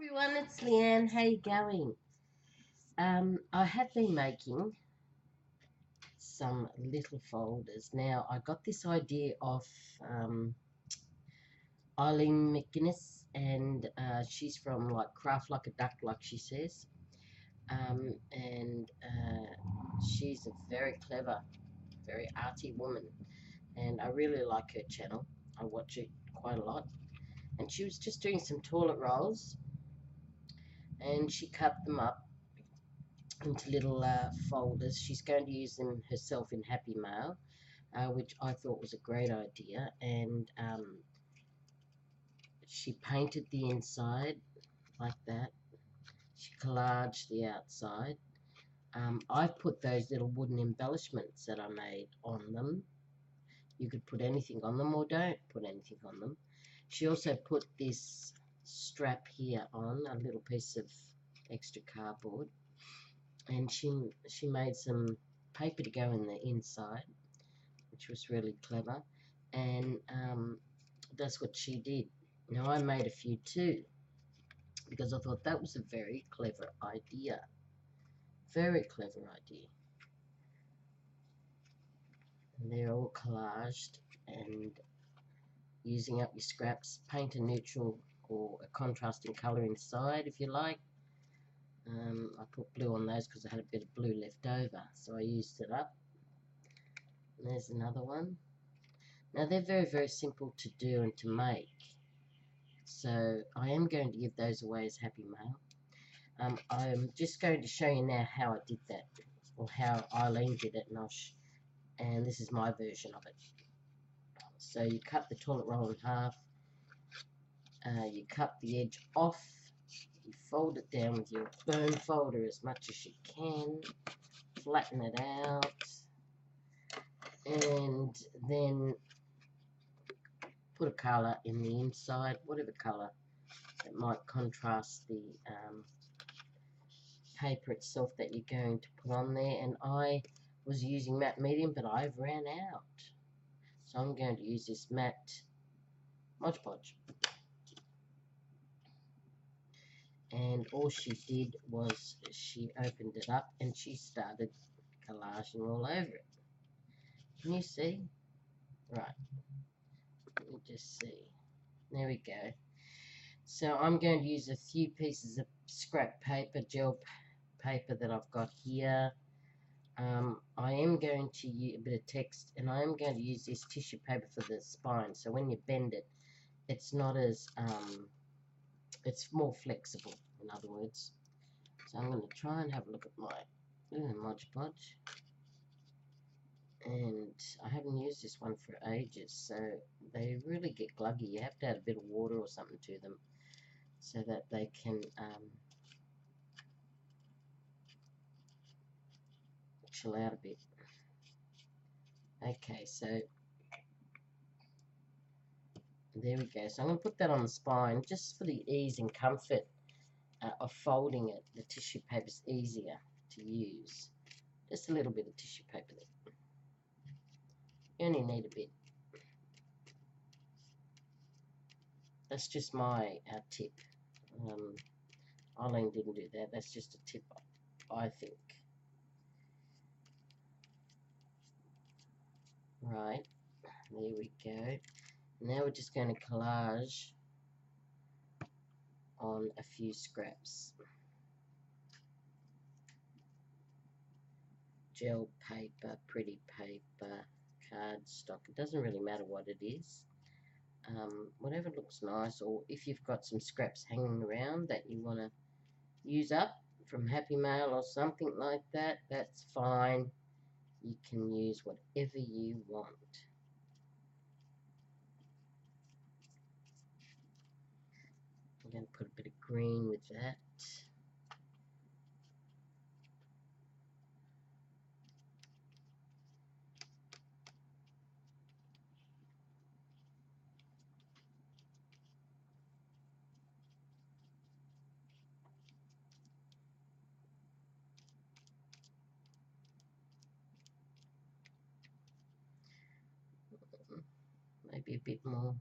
Everyone, it's Leanne. How you going? I have been making some little folders. Now, I got this idea of um, Eileen McGuinness, and she's from like Craft Like a Duck, like she says. And she's a very clever, very arty woman, and I really like her channel. I watch it quite a lot. And she was just doing some toilet rolls, and she cut them up into little folders. She's going to use them herself in Happy Mail, which I thought was a great idea. And she painted the inside like that. She collaged the outside. I've put those little wooden embellishments that I made on them. You could put anything on them or don't put anything on them. She also put this strap here on, a little piece of extra cardboard. And she made some paper to go in the inside, which was really clever. And that's what she did. Now I made a few too, because I thought that was a very clever idea. Very clever idea. And they're all collaged, and using up your scraps, paint a neutral or a contrasting colour inside if you like. I put blue on those because I had a bit of blue left over, so I used it up. And there's another one. Now they're very, very simple to do and to make, so I am going to give those away as Happy Mail. I'm just going to show you now how I did that, or how Eileen did it, and this is my version of it. So you cut the toilet roll in half, you cut the edge off, you fold it down with your foam folder as much as you can, flatten it out, and then put a colour in the inside, whatever colour that might contrast the paper itself that you're going to put on there. And I was using matte medium, but I've ran out, so I'm going to use this matte Mod Podge. And all she did was she opened it up and she started collaging all over it. Can you see? Right, let me just see. There we go. So I'm going to use a few pieces of scrap paper, gel paper that I've got here. I am going to use a bit of text, and I am going to use this tissue paper for the spine, so when you bend it, it's not as, it's more flexible, in other words. So I'm going to try and have a look at my Mod Podge. And I haven't used this one for ages, so they really get gluggy. You have to add a bit of water or something to them so that they can chill out a bit. Okay, so there we go. So I'm going to put that on the spine just for the ease and comfort of folding it. The tissue paper is easier to use. Just a little bit of tissue paper there. You only need a bit. That's just my tip. Eileen didn't do that. That's just a tip, I think. Right, there we go. Now we're just going to collage on a few scraps. Gel paper, pretty paper, cardstock. It doesn't really matter what it is. Whatever looks nice, or if you've got some scraps hanging around that you want to use up from Happy Mail or something like that, that's fine. You can use whatever you want. I'm going to put a bit of green with that. Maybe a bit more.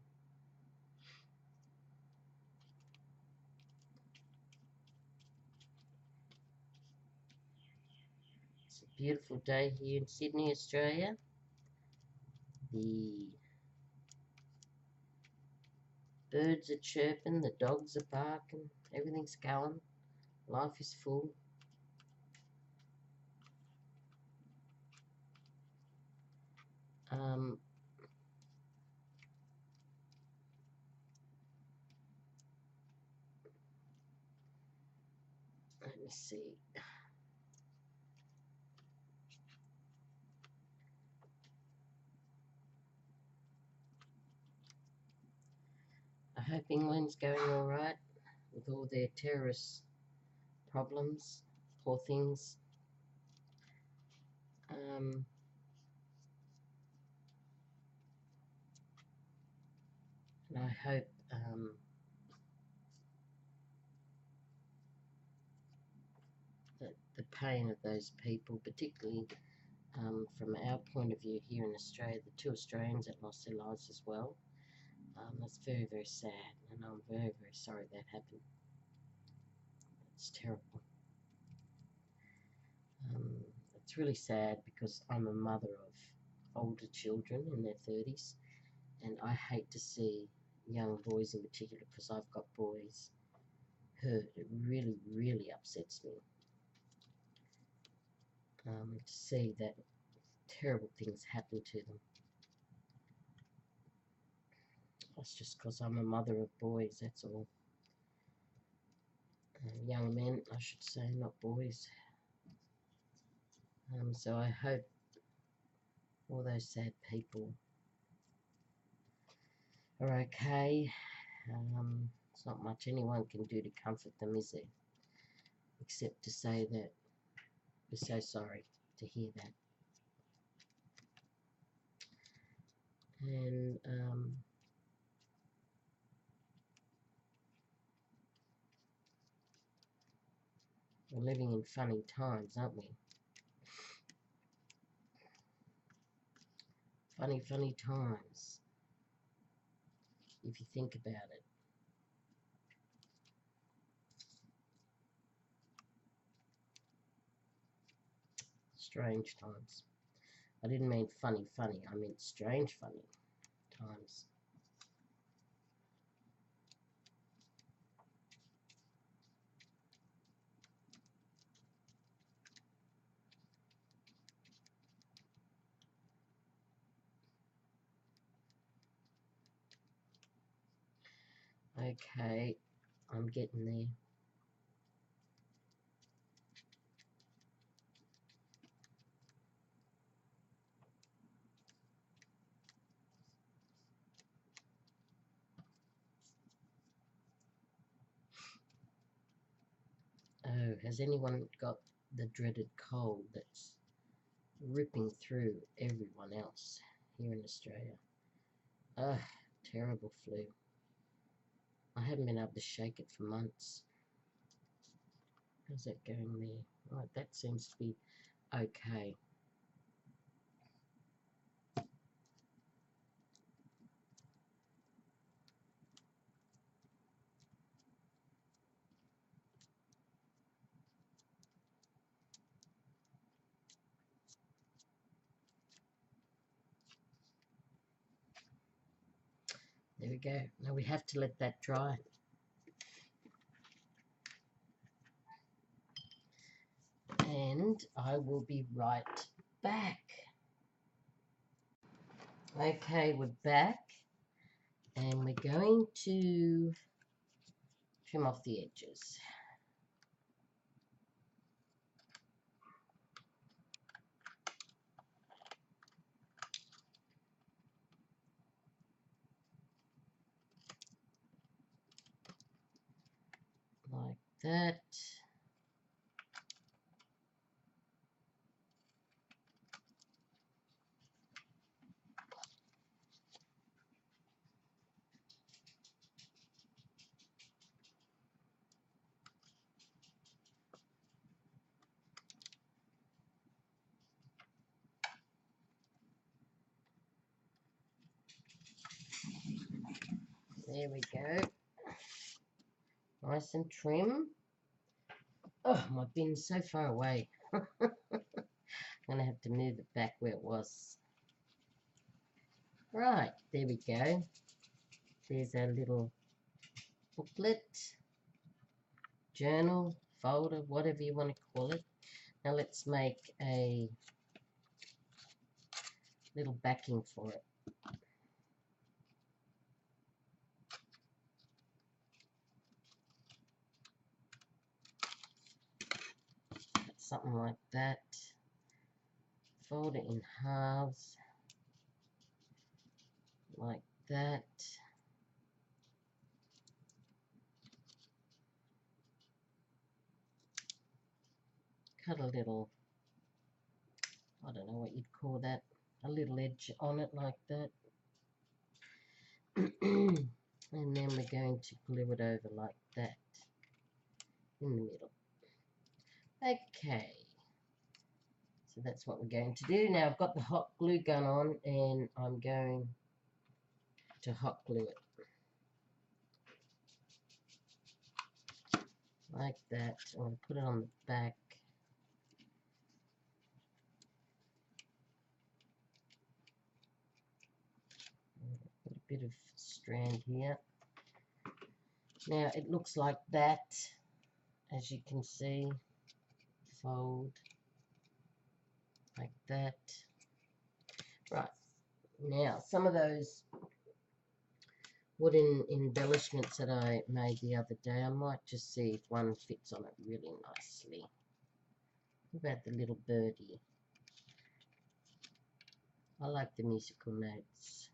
beautiful day here in Sydney, Australia. The birds are chirping, the dogs are barking, everything's going. Life is full. Let me see. I hope England's going all right with all their terrorist problems. Poor things. And I hope that the pain of those people, particularly from our point of view here in Australia, the 2 Australians that lost their lives as well, that's very, very sad, and I'm very, very sorry that happened. It's terrible. It's really sad because I'm a mother of older children in their 30s, and I hate to see young boys in particular, because I've got boys, hurt. It really, really upsets me to see that terrible things happen to them. That's just because I'm a mother of boys, that's all. Young men, I should say, not boys. So I hope all those sad people are okay. It's not much anyone can do to comfort them, is there? Except to say that we're so sorry to hear that. And we're living in funny times, aren't we? Funny, funny times, if you think about it. Strange times. I didn't mean funny, funny. I meant strange, funny times. Okay, I'm getting there. Oh, has anyone got the dreaded cold that's ripping through everyone else here in Australia? Ugh, terrible flu. I haven't been able to shake it for months. How's that going there? Right, that seems to be okay. There we go. Now we have to let that dry. And I will be right back. Okay, we're back. And we're going to trim off the edges. Like that. There we go. Nice and trim. Oh, my bin's so far away. I'm going to have to move it back where it was. Right, there we go. There's our little booklet, journal, folder, whatever you want to call it. Now let's make a little backing for it. Something like that. Fold it in halves, like that. Cut a little, I don't know what you'd call that, a little edge on it like that. And then we're going to glue it over like that in the middle. Okay, so that's what we're going to do. Now I've got the hot glue gun on and I'm going to hot glue it like that. I'm going to put it on the back. Put a bit of strand here. Now it looks like that, as you can see. Fold like that. Right, now some of those wooden embellishments that I made the other day, I might just see if one fits on it really nicely. What about the little birdie? I like the musical notes.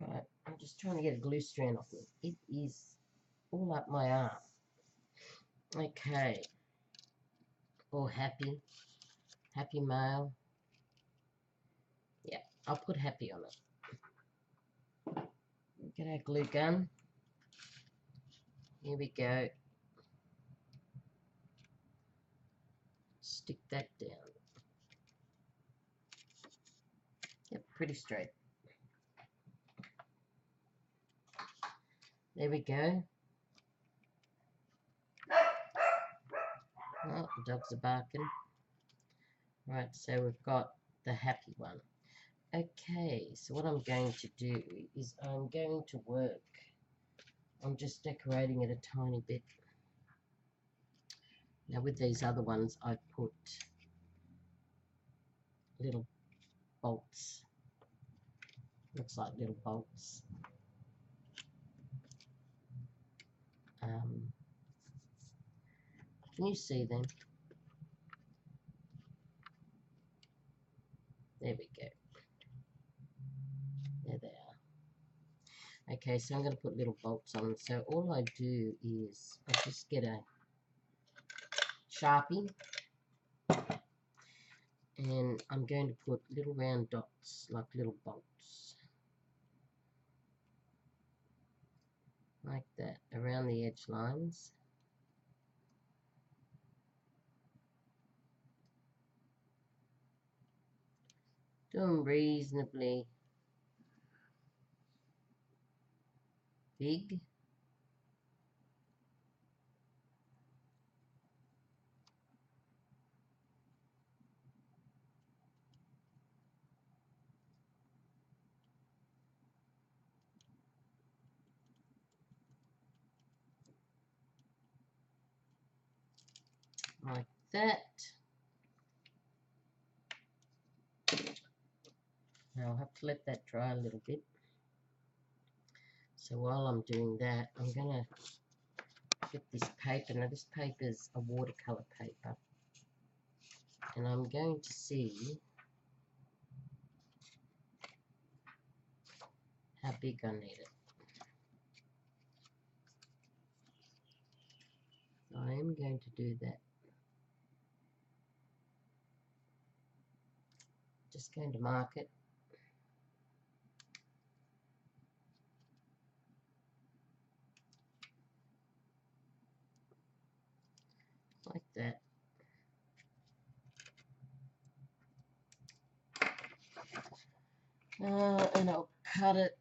Right, I'm just trying to get a glue strand off it. It is all up my arm. Okay. Or happy mail. Yeah, I'll put happy on it. Get our glue gun. Here we go. Stick that down. Yep, pretty straight. There we go. Oh, the dogs are barking. Right, so we've got the happy one. Okay, so what I'm going to do is I'm going to work. I'm just decorating it a tiny bit. Now with these other ones, I've put little bolts. Looks like little bolts. Can you see them? There we go. There they are. Okay, so I'm going to put little bolts on. So all I do is I just get a Sharpie and I'm going to put little round dots like little bolts. Like that, around the edge lines. Do them reasonably big. Like that. Now I'll have to let that dry a little bit. So while I'm doing that, I'm going to get this paper. Now this paper is a watercolor paper. And I'm going to see how big I need it. So I am going to do that. Just going to mark it. Like that. And I'll cut it.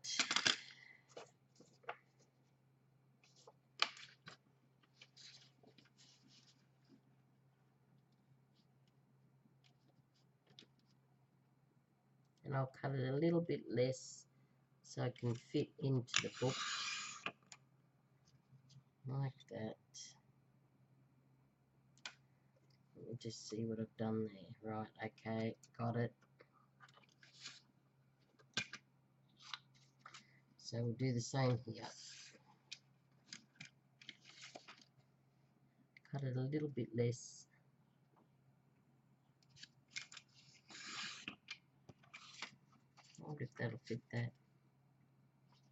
and I'll cut it a little bit less so I can fit into the book like that. Let me just see what I've done there. Right, okay, got it. So we'll do the same here. Cut it a little bit less. I wonder if that'll fit that.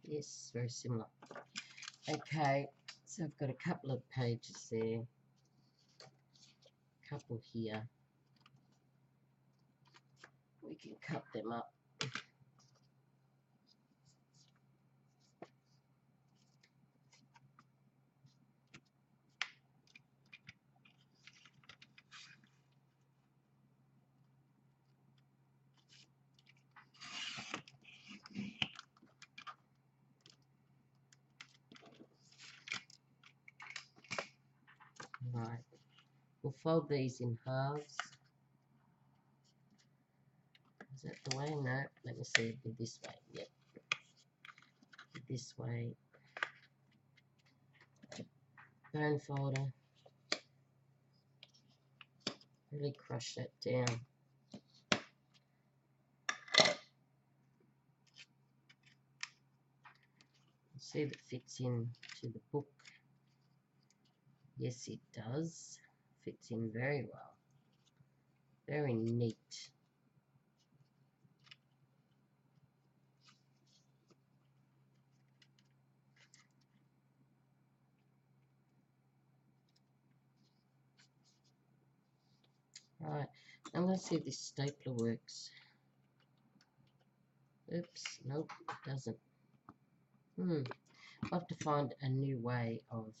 Yes, very similar. Okay, so I've got a couple of pages there. A couple here. We can cut them up. Right, we'll fold these in halves. Is that the way? No, let me see, do this way. Yep, this way. Bone folder. Really crush that down. See if it fits into the book. Yes, it does. Fits in very well. Very neat. Right, I'm going to see if this stapler works. Oops, nope, it doesn't. I'll have to find a new way of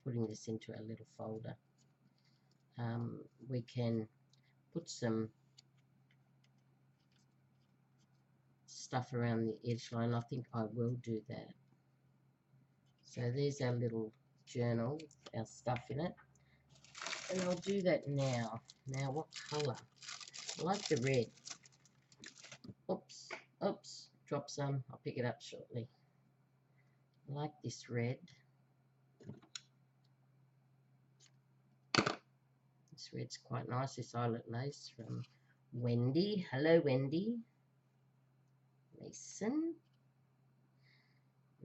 putting this into a little folder. We can put some stuff around the edge line. I think I will do that. So there's our little journal with our stuff in it. And I'll do that now. Now, what colour? I like the red. Oops, drop some. I'll pick it up shortly. I like this red. This red's quite nice, this eyelet lace from Wendy. Hello, Wendy. Mason.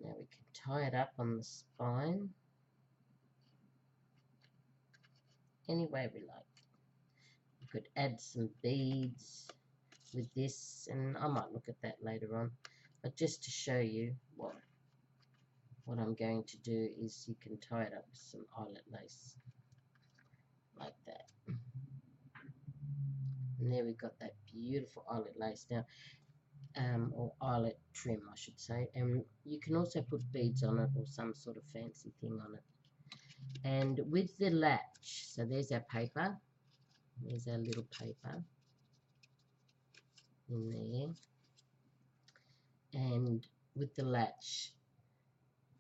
Now we can tie it up on the spine any way we like. We could add some beads with this, and I might look at that later on. But just to show you what I'm going to do is you can tie it up with some eyelet lace like that. And there we've got that beautiful eyelet lace now, or eyelet trim I should say, and you can also put beads on it or some sort of fancy thing on it. And with the latch, so there's our paper, there's our little paper in there, and with the latch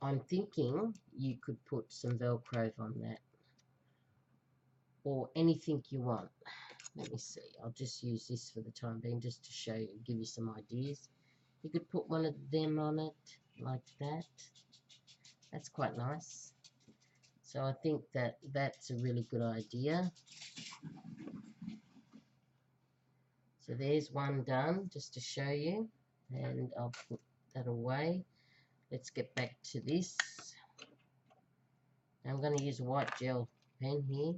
I'm thinking you could put some Velcro on that or anything you want. Let me see, I'll just use this for the time being just to show you, give you some ideas. You could put one of them on it like that. That's quite nice. So I think that that's a really good idea. So there's one done just to show you, and I'll put that away. Let's get back to this. I'm going to use a white gel pen here,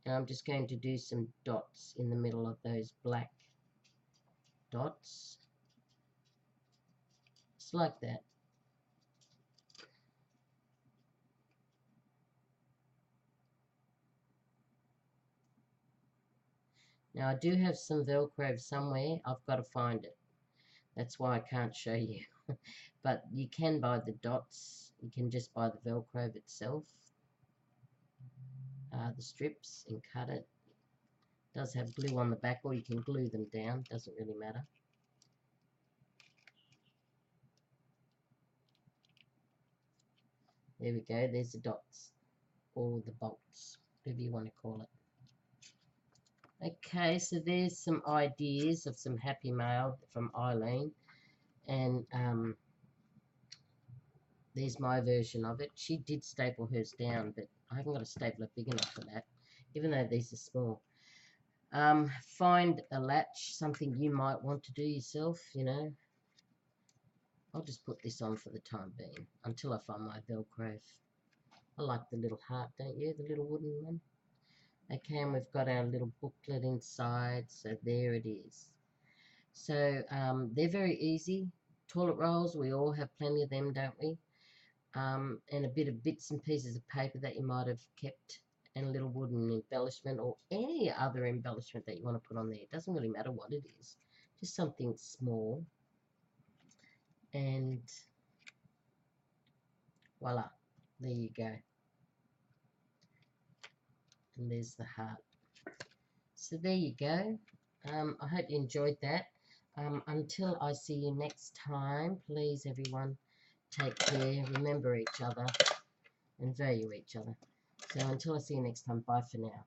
and I'm just going to do some dots in the middle of those black dots. Just like that. Now I do have some Velcro somewhere. I've got to find it. That's why I can't show you. But you can buy the dots. You can just buy the Velcro itself. The strips, and cut it. It does have glue on the back, or you can glue them down. Doesn't really matter. There we go. There's the dots, or the bolts, whatever you want to call it. Okay, so there's some ideas of some happy mail from Eileen, and there's my version of it. She did staple hers down, but I haven't got a stapler big enough for that, even though these are small. Find a latch, something you might want to do yourself, you know. I'll just put this on for the time being, until I find my Velcro. I like the little heart, don't you? The little wooden one. Okay, and we've got our little booklet inside, so there it is. So they're very easy. Toilet rolls, we all have plenty of them, don't we? And a bit of bits and pieces of paper that you might have kept, and a little wooden embellishment or any other embellishment that you want to put on there. It doesn't really matter what it is, just something small. And voila, there you go. And there's the heart. So there you go. I hope you enjoyed that. Until I see you next time, please everyone, take care, remember each other, and value each other. So until I see you next time, bye for now.